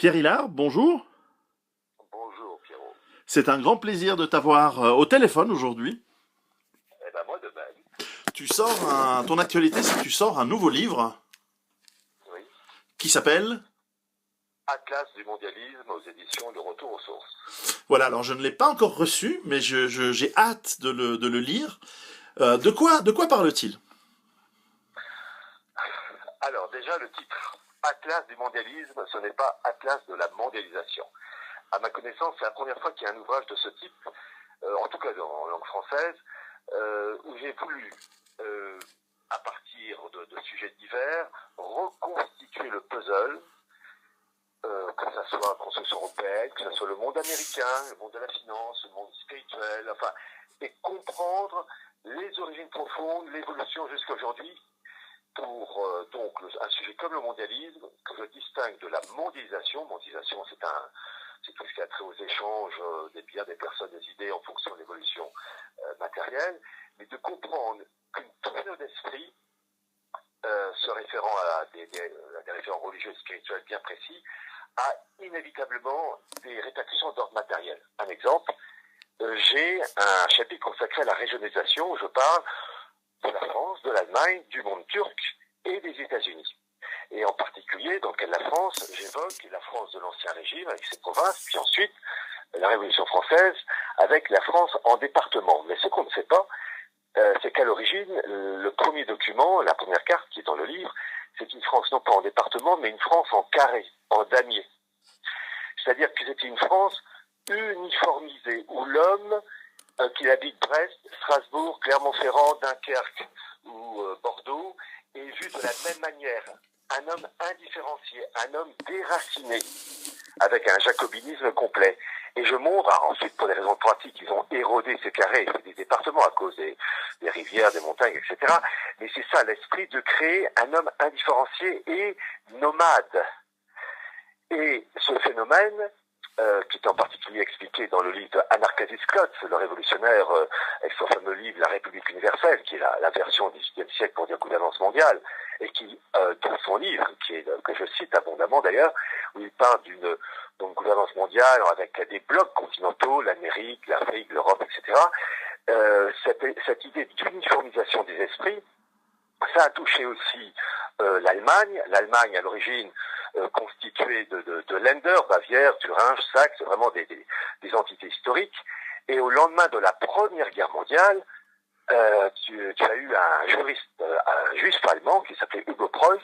Pierre Hillard, bonjour. Bonjour Pierrot. C'est un grand plaisir de t'avoir au téléphone aujourd'hui. Eh ben moi de même. Ton actualité, c'est que tu sors un nouveau livre Oui. qui s'appelle... Atlas du mondialisme aux éditions de Retour aux sources. Voilà, alors je ne l'ai pas encore reçu, mais j'ai hâte de le lire. De quoi parle-t-il? Alors déjà le titre. Atlas du mondialisme, ce n'est pas Atlas de la mondialisation. À ma connaissance, c'est la première fois qu'il y a un ouvrage de ce type, en tout cas en langue française, où j'ai voulu, à partir de sujets divers, reconstituer le puzzle, que ce soit la construction européenne, que ce soit le monde américain, le monde de la finance, le monde spirituel, enfin, et comprendre les origines profondes, l'évolution jusqu'à aujourd'hui, pour un sujet comme le mondialisme, que je distingue de la mondialisation. Mondialisation, c'est tout ce qui a trait aux échanges des biens, des personnes, des idées en fonction de l'évolution matérielle, mais de comprendre qu'une tournure d'esprit, se référant à des référents religieux et spirituels bien précis, a inévitablement des répercussions d'ordre matériel. Un exemple, j'ai un chapitre consacré à la régionalisation où je parle de la France, de l'Allemagne, du monde turc et des États-Unis. Et en particulier, dans le cas de la France, j'évoque la France de l'Ancien Régime avec ses provinces, puis ensuite la Révolution française avec la France en département. Mais ce qu'on ne sait pas, c'est qu'à l'origine, le premier document, la première carte qui est dans le livre, c'est une France non pas en département, mais une France en carré, en damier. C'est-à-dire que c'était une France uniformisée, où l'homme qui habite Brest, Strasbourg, Clermont-Ferrand, Dunkerque ou Bordeaux est vu de la même manière. Un homme indifférencié, un homme déraciné, avec un jacobinisme complet. Et je montre, alors ensuite pour des raisons pratiques, ils ont érodé ces carrés, c'est des départements à cause des rivières, des montagnes, etc. Mais c'est ça l'esprit de créer un homme indifférencié et nomade. Et ce phénomène, qui est en particulier expliqué dans le livre d'Anarkasis Klotz, le révolutionnaire, avec son fameux livre La République universelle, qui est la version du XVIIIe siècle pour dire gouvernance mondiale, et qui, dans son livre, que je cite abondamment d'ailleurs, où il parle d'une gouvernance mondiale avec des blocs continentaux, l'Amérique, l'Afrique, l'Europe, etc., cette idée d'uniformisation des esprits, ça a touché aussi l'Allemagne. L'Allemagne, à l'origine, constituée de Länder, Bavière, Thuringe, Saxe, vraiment des entités historiques. Et au lendemain de la Première Guerre mondiale, tu as eu un juriste, un juif allemand qui s'appelait Hugo Preuss,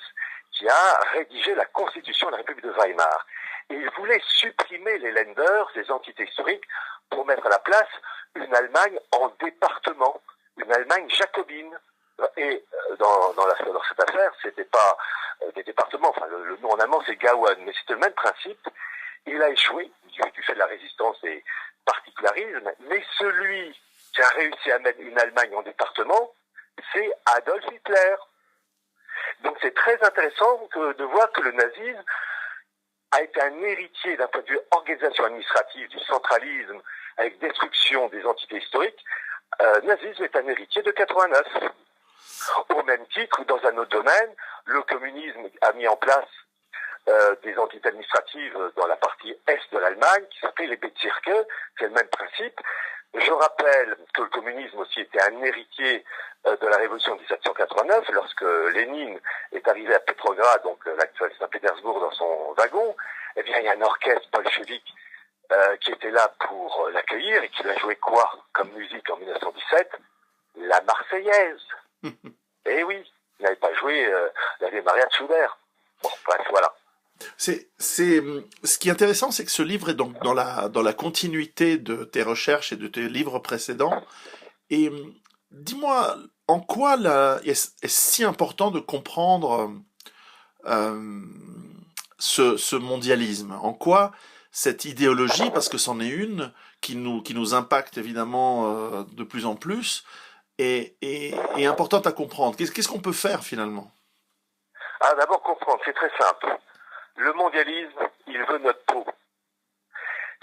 qui a rédigé la Constitution de la République de Weimar. Et il voulait supprimer les Länder, ces entités historiques, pour mettre à la place une Allemagne en département, une Allemagne jacobine. Et dans cette affaire, c'était pas des départements, enfin le nom en allemand c'est Gauen, mais c'était le même principe. Il a échoué du fait de la résistance et particularisme, mais celui qui a réussi à mettre une Allemagne en département, c'est Adolf Hitler. Donc c'est très intéressant de voir que le nazisme a été un héritier d'un point de vue organisation administrative du centralisme avec destruction des entités historiques. Nazisme est un héritier de 89. Au même titre, dans un autre domaine, le communisme a mis en place des entités administratives dans la partie est de l'Allemagne qui s'appelait les Bezirke, c'est le même principe. Je rappelle que le communisme aussi était un héritier de la révolution de 1789, lorsque Lénine est arrivé à Petrograd, donc l'actuel Saint-Pétersbourg, dans son wagon. Eh bien, il y a un orchestre bolchevique qui était là pour l'accueillir et qui lui a joué quoi comme musique en 1917? La Marseillaise. Eh oui, il n'avait pas joué la Vieille Maria de Schubert. Bon, bref, voilà. Ce qui est intéressant, c'est que ce livre est donc dans la continuité de tes recherches et de tes livres précédents. Et dis-moi, en quoi est-ce si important de comprendre euh, ce mondialisme? En quoi cette idéologie, parce que c'en est une, qui nous impacte évidemment de plus en plus, est importante à comprendre? Qu'est-ce qu'on peut faire finalement? Ah, d'abord comprendre, c'est très simple. Le mondialisme, il veut notre peau.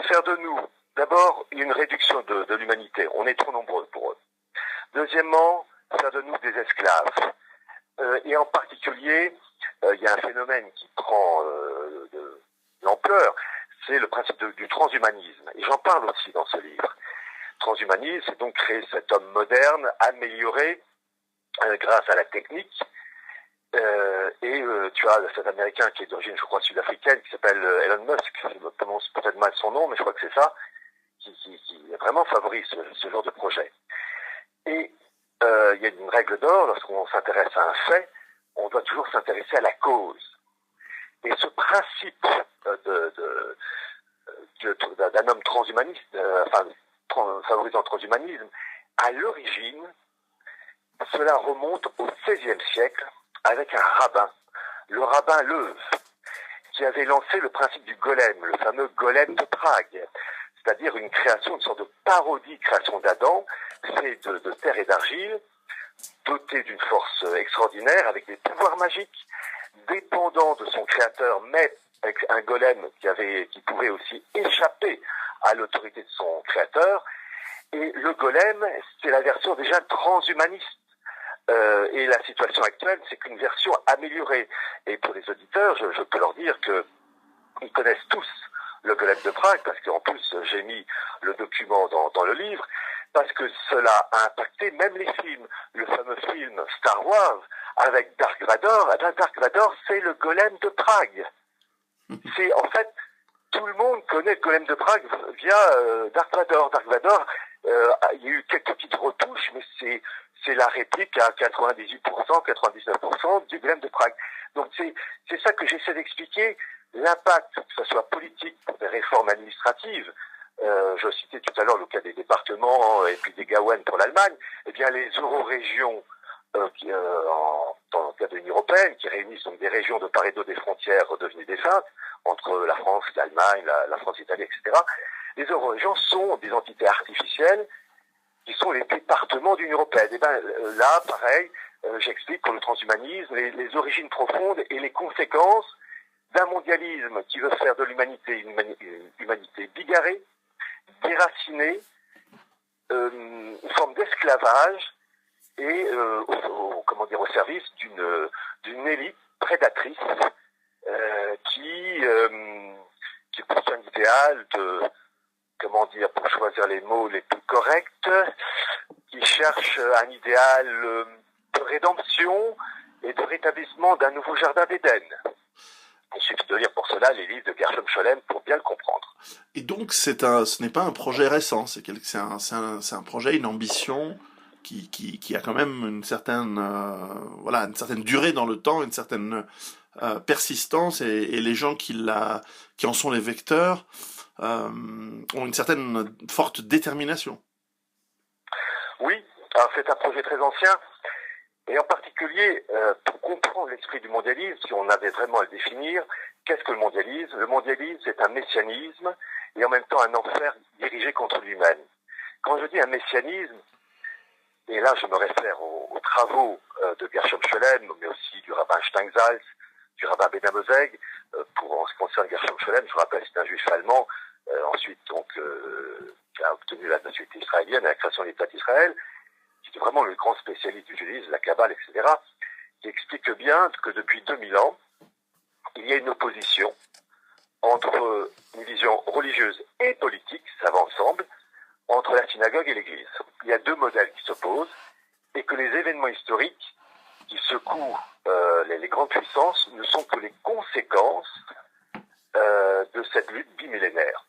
Faire de nous, d'abord, une réduction de l'humanité. On est trop nombreux pour eux. Deuxièmement, faire de nous des esclaves. Et en particulier, il y a un phénomène qui prend de l'ampleur d'ampleur, c'est le principe du transhumanisme. Et j'en parle aussi dans ce livre. Transhumanisme, c'est donc créer cet homme moderne, amélioré grâce à la technique. Tu as cet Américain qui est d'origine, je crois, sud-africaine, qui s'appelle Elon Musk, je me prononce peut-être mal son nom, mais je crois que c'est ça, qui vraiment favorise ce genre de projet. Et il y a une règle d'or, lorsqu'on s'intéresse à un fait, on doit toujours s'intéresser à la cause. Et ce principe d'un homme transhumaniste, favorisant le transhumanisme, à l'origine, cela remonte au XVIe siècle avec un rabbin, le rabbin Leuve, qui avait lancé le principe du golem, le fameux golem de Prague, c'est-à-dire une création, une sorte de parodie création d'Adam, fait de terre et d'argile, doté d'une force extraordinaire, avec des pouvoirs magiques, dépendant de son créateur, mais avec un golem qui pouvait aussi échapper à l'autorité de son créateur. Et le golem, c'est la version déjà transhumaniste. Et la situation actuelle, c'est qu'une version améliorée. Et pour les auditeurs, je peux leur dire qu'ils connaissent tous le golem de Prague, parce qu'en plus, j'ai mis le document dans le livre, parce que cela a impacté même les films. Le fameux film Star Wars avec Dark Vador, Dark Vador, c'est le golem de Prague. C'est en fait, tout le monde connaît le golem de Prague via Dark Vador. Dark Vador, il y a eu quelques petites retouches, mais c'est la réplique à 98%, 99% du golem de Prague. Donc c'est ça que j'essaie d'expliquer, l'impact, que ce soit politique pour des réformes administratives. Je citais tout à l'heure le cas des départements et puis des Gawen pour l'Allemagne. Eh bien, les eurorégions, dans le cadre de l'Union européenne, qui réunissent donc des régions de part et d'autre des frontières devenues défuntes, entre la France, l'Allemagne, la France, l'Italie, etc. Les eurorégions sont des entités artificielles qui sont les départements de l'Union européenne. Et ben là, pareil, j'explique pour le transhumanisme les origines profondes et les conséquences d'un mondialisme qui veut faire de l'humanité une humanité bigarrée, déracinée, une forme d'esclavage et au service d'une élite prédatrice qui poursuit un idéal pour choisir les mots les plus corrects, qui cherche un idéal de rédemption et de rétablissement d'un nouveau jardin d'Éden. Il suffit de lire pour cela les livres de Gershom Scholem pour bien le comprendre. Et donc ce n'est pas un projet récent, c'est un projet, une ambition qui a quand même une certaine durée dans le temps, une certaine persistance, et les gens qui en sont les vecteurs ont une certaine forte détermination. Oui, alors c'est un projet très ancien, et en particulier, pour comprendre l'esprit du mondialisme, si on avait vraiment à le définir, qu'est-ce que le mondialisme ? Le mondialisme, c'est un messianisme, et en même temps un enfer dirigé contre lui-même. Quand je dis un messianisme, et là je me réfère aux travaux de Gershom Scholem, mais aussi du rabbin Steinsaltz, du rabbin Ben Amozeg. En ce qui concerne Gershom Scholem, je rappelle, c'est un juif allemand, ensuite qui a obtenu la nationalité israélienne à la création de l'État d'Israël, qui est vraiment le grand spécialiste du judaïsme, la Kabbale, etc., qui explique bien que depuis 2000 ans, il y a une opposition entre une vision religieuse et politique, ça va ensemble, entre la synagogue et l'église. Il y a deux modèles qui s'opposent, et que les événements historiques qui secouent les grandes puissances ne sont que les conséquences de cette lutte bimillénaire.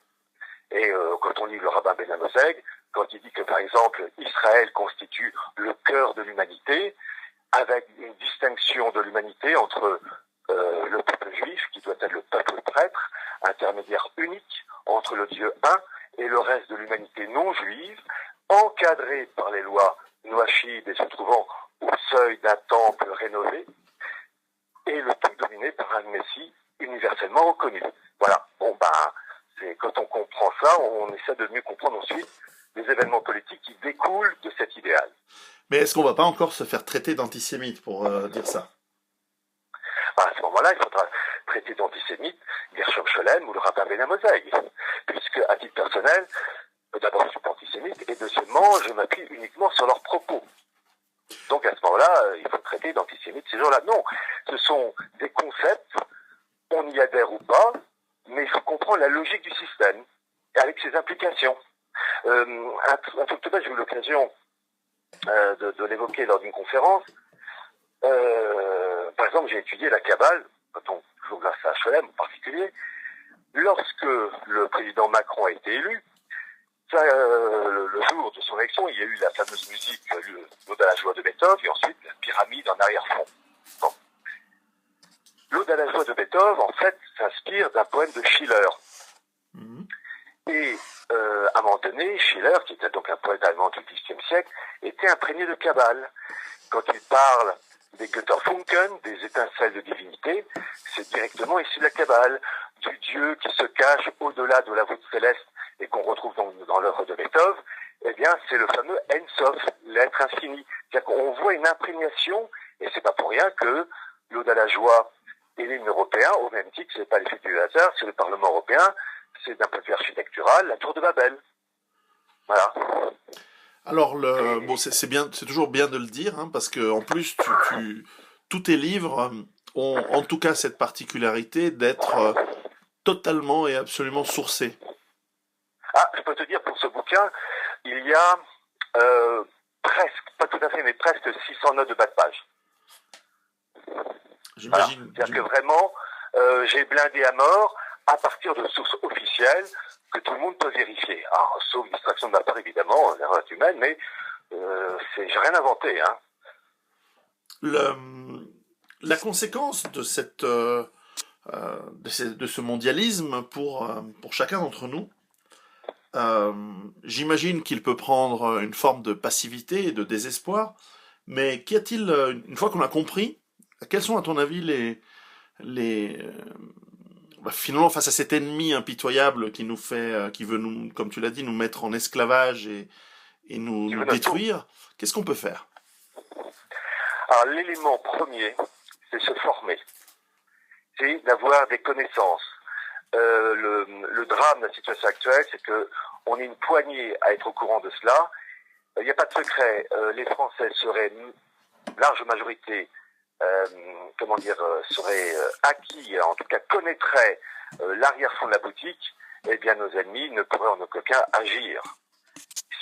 Et quand on lit le rabbin Ben Amozeg, quand il dit que, par exemple, Israël constitue le cœur de l'humanité, avec une distinction de l'humanité entre le peuple juif, qui doit être le peuple prêtre, intermédiaire unique entre le Dieu un et le reste de l'humanité non juive, encadré par les lois noachides et se trouvant au seuil d'un temple rénové, et le tout dominé par un Messie universellement reconnu. Voilà. Quand on comprend ça, on essaie de mieux comprendre ensuite les événements politiques qui découlent de cet idéal. Mais est-ce qu'on ne va pas encore se faire traiter d'antisémite pour dire ça ? À ce moment-là, il faudra traiter d'antisémite Gershom Scholem ou le rabbin Ben Amozeg, puisque, à titre personnel, d'abord je suis pas antisémite, et deuxièmement, je m'appuie uniquement sur leurs propos. Donc à ce moment-là, il faut traiter d'antisémite ces gens-là. Non, ce sont des concepts, on y adhère ou pas, mais il faut comprendre la logique du système, avec ses implications. Un truc tout bête, j'ai eu l'occasion de l'évoquer lors d'une conférence. Par exemple, j'ai étudié la Kabbale, donc toujours grâce à HLM en particulier. Lorsque le président Macron a été élu, le jour de son élection, il y a eu la fameuse musique l'Ode à la joie de Beethoven et ensuite la pyramide en arrière-fond. Bon. L'Ode à la joie de Beethoven, en fait, s'inspire d'un poème de Schiller. Et à un moment donné, Schiller, qui était donc un poète allemand du XVIIIe siècle, était imprégné de Kabbale. Quand il parle des Götterfunken, des étincelles de divinité, c'est directement issu de la Kabbale, du Dieu qui se cache au-delà de la voûte céleste et qu'on retrouve dans l'œuvre de Beethoven. Eh bien, c'est le fameux Ein Sof, l'être infini. C'est-à-dire qu'on voit une imprégnation, et c'est pas pour rien que l'Ode à la joie et l'hymne européen, au même titre, c'est pas l'effet du hasard, c'est le Parlement européen, c'est d'un point de vue architectural, la tour de Babel. Voilà. Alors, bon, c'est bien, c'est toujours bien de le dire, hein, parce que en plus, tous tes livres ont en tout cas cette particularité d'être totalement et absolument sourcés. Ah, je peux te dire, pour ce bouquin, il y a presque, pas tout à fait, mais presque 600 notes de bas de page. J'imagine. Voilà. C'est-à-dire que vraiment, j'ai blindé à mort à partir de sources officielles que tout le monde peut vérifier. Alors, sauf distraction de ma part, évidemment, l'erreur est humaine, mais j'ai rien inventé. Hein. La conséquence de de ce mondialisme pour chacun d'entre nous, j'imagine qu'il peut prendre une forme de passivité et de désespoir, mais qu'y a-t-il, une fois qu'on a compris, quels sont à ton avis finalement face à cet ennemi impitoyable qui nous fait, qui veut nous, comme tu l'as dit, nous mettre en esclavage et nous détruire, qu'est-ce qu'on peut faire? Alors l'élément premier, c'est se former, c'est d'avoir des connaissances. Le drame de la situation actuelle, c'est que on est une poignée à être au courant de cela. Il n'y a pas de secret. Les Français seraient large majorité, seraient acquis, en tout cas connaîtraient l'arrière-fond de la boutique. Eh bien, nos ennemis ne pourraient en aucun cas agir.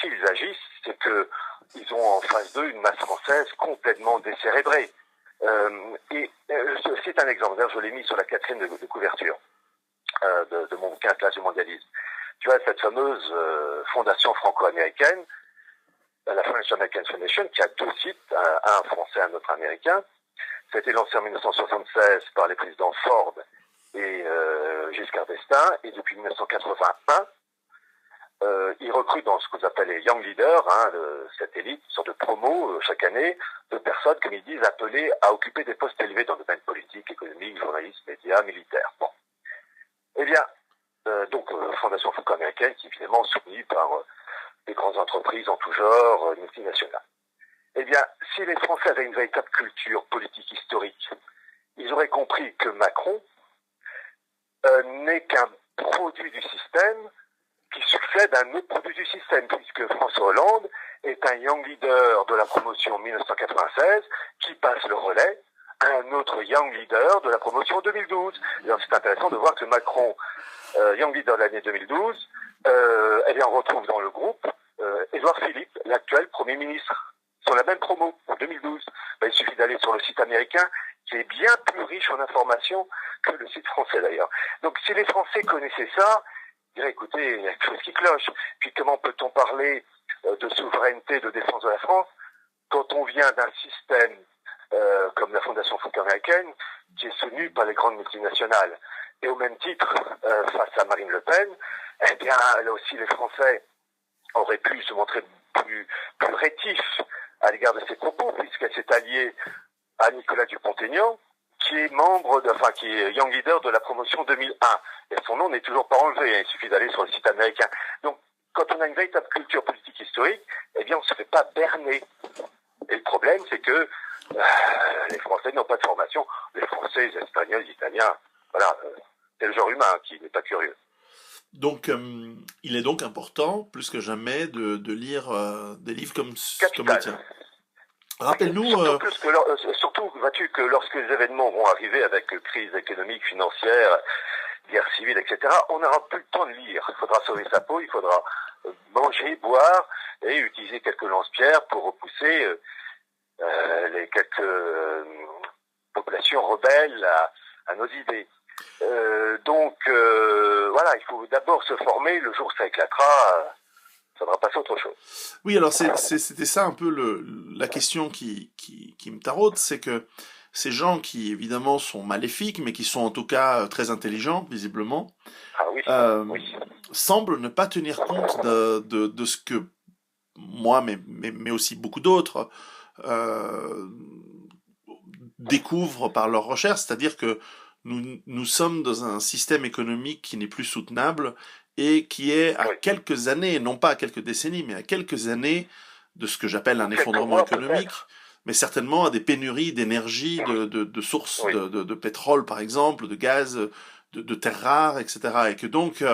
S'ils agissent, c'est que ils ont en face d'eux une masse française complètement décérébrée. C'est un exemple. D'ailleurs, je l'ai mis sur la quatrième de couverture de mon bouquin Atlas du mondialisme. Tu vois, cette fameuse fondation franco-américaine, la French American Foundation, qui a deux sites, un français et un autre américain. Ça a été lancé en 1976 par les présidents Ford et Giscard d'Estaing, et depuis 1981, ils recrutent dans ce que vous appelez les Young Leaders, cette élite, une sorte de promo chaque année, de personnes, comme ils disent, appelées à occuper des postes élevés dans le domaine politique, économique, journaliste, médias, militaire. Bon. Eh bien, fondation franco-américaine qui est évidemment soutenue par des grandes entreprises en tout genre, multinationales. Eh bien, si les Français avaient une véritable culture politique historique, ils auraient compris que Macron n'est qu'un produit du système qui succède à un autre produit du système, puisque François Hollande est un young leader de la promotion 1996 qui passe le relais à un autre young leader de la promotion 2012. Alors c'est intéressant de voir que Macron, young leader de l'année 2012, on retrouve dans le groupe Édouard Philippe, l'actuel Premier ministre, sur la même promo en 2012. Il suffit d'aller sur le site américain qui est bien plus riche en informations que le site français d'ailleurs. Donc si les Français connaissaient ça, ils diraient écoutez, il y a quelque chose qui cloche. Puis comment peut-on parler de souveraineté, de défense de la France quand on vient d'un système comme la Fondation franco-américaine qui est soutenu par les grandes multinationales. Et au même titre, face à Marine Le Pen, eh bien là aussi les Français auraient pu se montrer plus rétifs à l'égard de ses propos, puisqu'elle s'est alliée à Nicolas Dupont-Aignan, qui est qui est Young Leader de la promotion 2001. Et son nom n'est toujours pas enlevé, il suffit d'aller sur le site américain. Donc, quand on a une véritable culture politique historique, eh bien, on ne se fait pas berner. Et le problème, c'est que les Français n'ont pas de formation. Les Français, les Espagnols, les Italiens, voilà, c'est le genre humain qui n'est pas curieux. Donc, il est donc important, plus que jamais, de lire des livres comme le tien. Rappelle-nous... Surtout, vois-tu, que lorsque les événements vont arriver avec crise économique, financière, guerre civile, etc., on n'aura plus le temps de lire. Il faudra sauver sa peau, il faudra manger, boire et utiliser quelques lance-pierres pour repousser les quelques populations rebelles à nos idées. Donc voilà, il faut d'abord se former. Le jour où ça éclatera, ça va passer à autre chose. Oui, alors c'était ça un peu la question qui me taraude, c'est que ces gens qui évidemment sont maléfiques, mais qui sont en tout cas très intelligents, visiblement, Ah oui, euh, oui. semblent ne pas tenir compte de ce que moi, mais aussi beaucoup d'autres, euh, découvrent par leurs recherches, c'est-à-dire que nous sommes dans un système économique qui n'est plus soutenable et qui est à Oui. quelques années, non pas à quelques décennies, mais à quelques années de ce que j'appelle un Quelques effondrement mois économique, peut-être. mais certainement à des pénuries d'énergie, de sources Oui. de pétrole par exemple, de gaz, de terres rares, etc. Et que donc,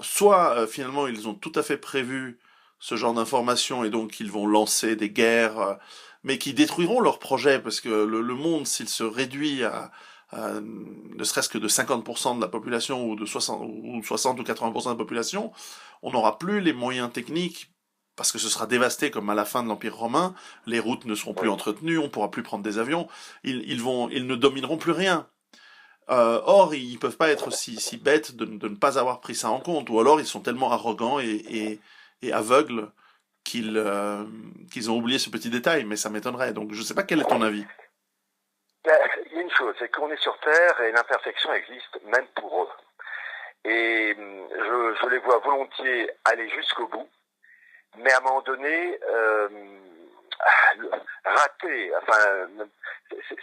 soit finalement ils ont tout à fait prévu ce genre d'informations et donc ils vont lancer des guerres, mais qui détruiront leurs projets parce que le monde, s'il se réduit à ne serait-ce que de 50% de la population ou de 60 ou 80% de la population, on n'aura plus les moyens techniques parce que ce sera dévasté comme à la fin de l'Empire romain, les routes ne seront plus Oui. entretenues, on pourra plus prendre des avions, ils ne domineront plus rien. Or, ils peuvent pas être si bêtes de ne pas avoir pris ça en compte, ou alors ils sont tellement arrogants et aveugles qu'ils ont oublié ce petit détail, mais ça m'étonnerait. Donc, je sais pas quel est ton avis. Il y a une chose, c'est qu'on est sur Terre et l'imperfection existe même pour eux. Et je les vois volontiers aller jusqu'au bout, mais à un moment donné, rater, enfin,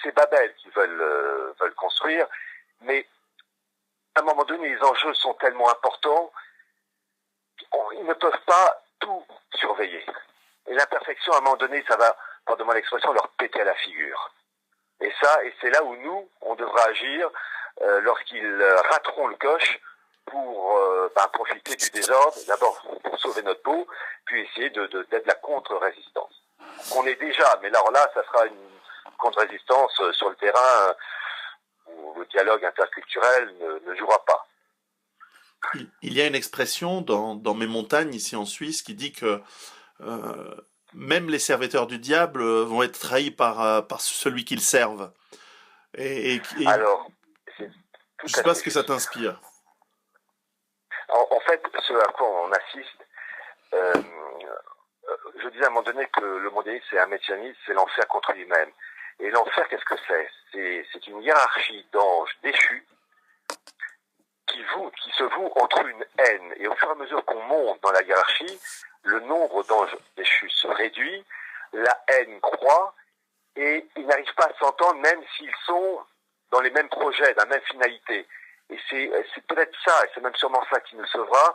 c'est Babel qui veulent construire, mais à un moment donné, les enjeux sont tellement importants, ils ne peuvent pas tout surveiller. Et l'imperfection, à un moment donné, ça va, pardonne-moi l'expression, leur péter à la figure. Et c'est là où nous, on devra agir lorsqu'ils rateront le coche pour profiter du désordre, d'abord pour sauver notre peau, puis essayer d'être la contre-résistance. On est déjà, mais là, ça sera une contre-résistance sur le terrain où le dialogue interculturel ne jouera pas. Il y a une expression dans mes montagnes ici en Suisse qui dit que même les serviteurs du diable vont être trahis par celui qu'ils servent. Et Alors, c'est tout je sais à pas fait ce que ça juste. t'inspire. En fait, ce à quoi on assiste, euh, je disais à un moment donné que le mondialisme, c'est un mécanisme, c'est l'enfer contre lui-même. Et l'enfer, qu'est-ce que c'est? C'est une hiérarchie d'anges déchus qui se voue entre une haine. Et au fur et à mesure qu'on monte dans la hiérarchie, le nombre d'anges déchus se réduit, la haine croît, et ils n'arrivent pas à s'entendre même s'ils sont dans les mêmes projets, dans la même finalité. Et c'est peut-être ça, et c'est même sûrement ça qui nous sauvera,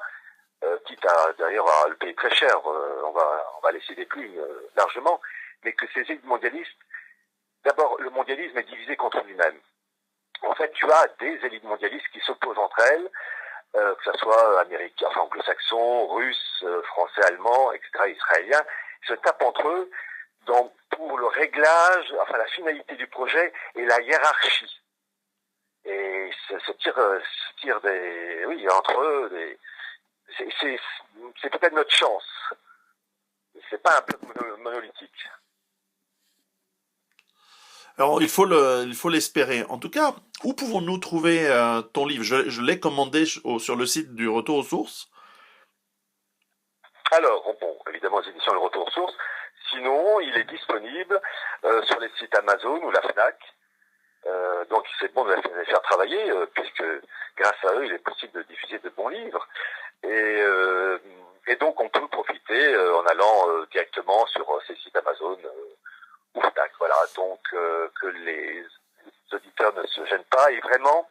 quitte à d'ailleurs à le payer très cher, on va laisser des plumes largement, mais que ces élites mondialistes, d'abord le mondialisme est divisé contre lui-même. En fait, tu as des élites mondialistes qui s'opposent entre elles, que ce soit américains, enfin anglo-saxons, russes, français, allemands, etc., israéliens, ils se tapent entre eux pour le réglage, enfin la finalité du projet et la hiérarchie. Et se tirent entre eux, c'est peut-être notre chance. C'est pas un bloc monolithique. Alors il faut l'espérer. En tout cas, où pouvons-nous trouver ton livre? Je l'ai commandé sur le site du Retour aux sources. Alors, bon, évidemment, les éditions Le Retour aux sources. Sinon, il est disponible sur les sites Amazon ou la Fnac. Donc, c'est bon de les faire travailler, puisque grâce à eux, il est possible de diffuser de bons livres. Et donc, on peut profiter en allant directement sur ces sites Amazon ou Fnac. Voilà, donc que les auditeurs ne se gênent pas et vraiment,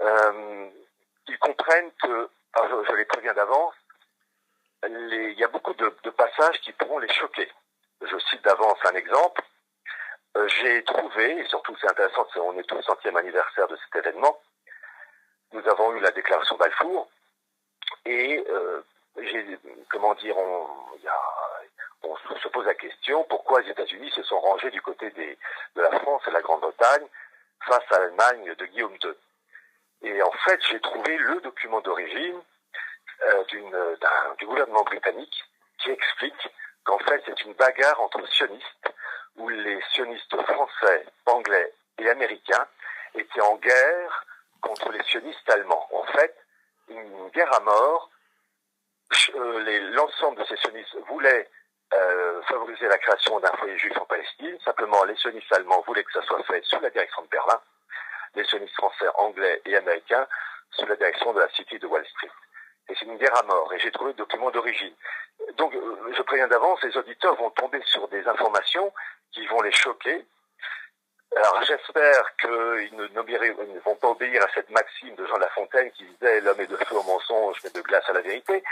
ils comprennent que, alors je les préviens d'avance, il y a beaucoup de passages qui pourront les choquer. Je cite d'avance un exemple. J'ai trouvé, et surtout c'est intéressant, on est au 100e anniversaire de cet événement, nous avons eu la déclaration Balfour, et on se pose la question, pourquoi les États-Unis se sont rangés du côté de la France et de la Grande-Bretagne face à l'Allemagne de Guillaume II. Et en fait, j'ai trouvé le document d'origine du gouvernement britannique qui explique qu'en fait, c'est une bagarre entre sionistes, où les sionistes français, anglais et américains étaient en guerre contre les sionistes allemands. En fait, une guerre à mort. L'ensemble de ces sionistes voulaient favoriser la création d'un foyer juif en Palestine. Simplement, les sionistes allemands voulaient que ça soit fait sous la direction de Berlin. Les sionistes français, anglais et américains sous la direction de la City de Wall Street. Et c'est une guerre à mort. Et j'ai trouvé le document d'origine. Donc, je préviens d'avance, les auditeurs vont tomber sur des informations qui vont les choquer. Alors, j'espère qu'ils ne vont pas obéir à cette maxime de Jean de La Fontaine qui disait « l'homme est de feu au mensonge, mais de glace à la vérité ».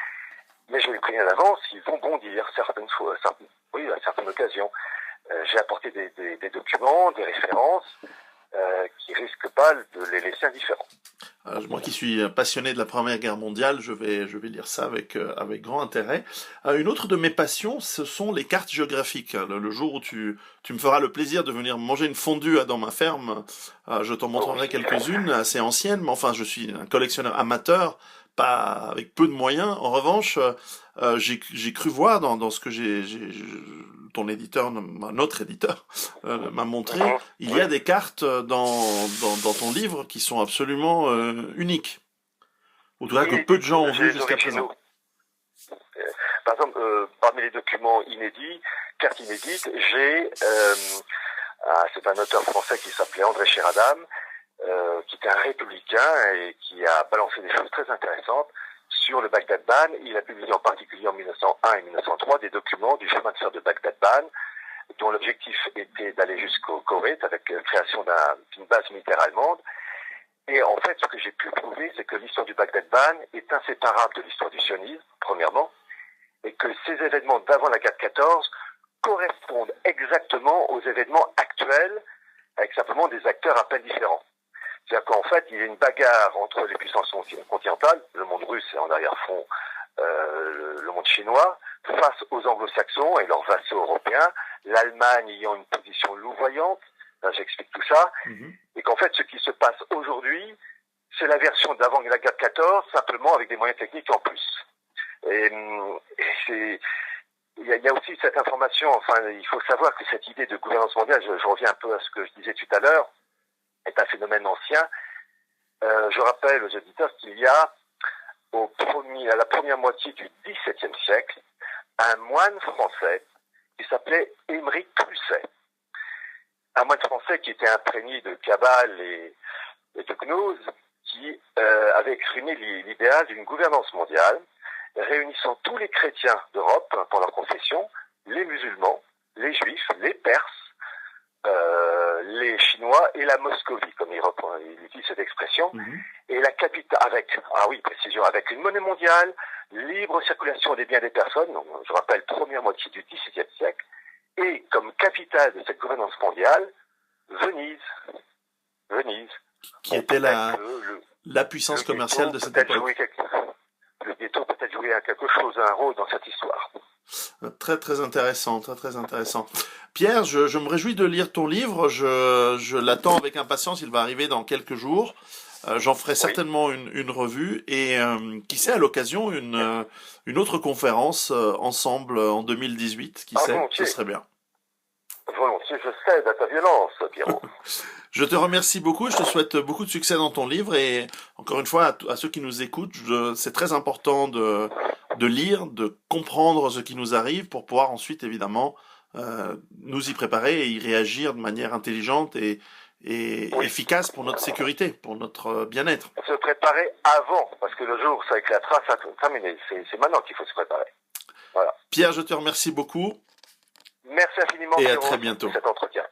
Mais je les préviens d'avance, ils vont bondir à certaines occasions. J'ai apporté des documents, des références qui risquent pas de les laisser indifférents. Moi qui suis passionné de la Première Guerre mondiale, je vais lire ça avec grand intérêt. Une autre de mes passions, ce sont les cartes géographiques. Le jour où tu me feras le plaisir de venir manger une fondue dans ma ferme, je t'en montrerai quelques-unes assez anciennes, mais enfin je suis un collectionneur amateur, pas avec peu de moyens. En revanche, j'ai cru voir dans ce que ton éditeur, notre éditeur, m'a montré, il y a des cartes dans ton livre qui sont absolument uniques. Ou tout cas que peu de gens ont vu jusqu'à présent. Par exemple, parmi les documents inédits, cartes inédites, c'est un auteur français qui s'appelait André Chéradam, qui était un républicain et qui a balancé des choses très intéressantes sur le Bagdad-Ban. Il a publié en particulier en 1901 et 1903 des documents du chemin de fer de Bagdad-Ban, dont l'objectif était d'aller jusqu'au Koweït avec la création d'une base militaire allemande. Et en fait, ce que j'ai pu prouver, c'est que l'histoire du Bagdad-Ban est inséparable de l'histoire du sionisme, premièrement, et que ces événements d'avant la guerre de 14 correspondent exactement aux événements actuels, avec simplement des acteurs à peine différents. C'est-à-dire qu'en fait, il y a une bagarre entre les puissances continentales, le monde russe et en arrière-fond le monde chinois, face aux anglo-saxons et leurs vassaux européens, l'Allemagne ayant une position louvoyante, là j'explique tout ça, et qu'en fait ce qui se passe aujourd'hui, c'est la version d'avant la guerre de 14, simplement avec des moyens techniques en plus. Il y a aussi cette information, enfin il faut savoir que cette idée de gouvernance mondiale, je reviens un peu à ce que je disais tout à l'heure, est un phénomène ancien. Je rappelle aux auditeurs qu'il y a à la première moitié du XVIIe siècle un moine français qui s'appelait Émeric Crusset. Un moine français qui était imprégné de Kabbale et de gnose, qui avait exprimé l'idéal d'une gouvernance mondiale réunissant tous les chrétiens d'Europe pour leur confession, les musulmans, les juifs, les perses, les Chinois et la Moscovie, comme il utilise cette expression, et la capitale avec une monnaie mondiale, libre circulation des biens des personnes, donc, je rappelle, première moitié du XVIIe siècle, et comme capitale de cette gouvernance mondiale, Venise, qui était la puissance commerciale de cette époque. Le ghetto peut-être jouer un rôle dans cette histoire. Très très intéressant, très intéressant. Pierre, je me réjouis de lire ton livre, je l'attends avec impatience, il va arriver dans quelques jours. J'en ferai certainement une revue et qui sait à l'occasion une autre conférence ensemble en 2018, qui sait, ce serait bien. Volontiers, je cède à ta violence, Pierrot. Je te remercie beaucoup, je te souhaite beaucoup de succès dans ton livre et encore une fois à ceux qui nous écoutent, c'est très important de lire, de comprendre ce qui nous arrive pour pouvoir ensuite évidemment nous y préparer et y réagir de manière intelligente et efficace pour notre sécurité, pour notre bien-être. Se préparer avant, parce que le jour où ça éclatera, ça terminé. C'est maintenant qu'il faut se préparer. Voilà. Pierre, je te remercie beaucoup. Merci infiniment et à très bientôt. pour cet entretien.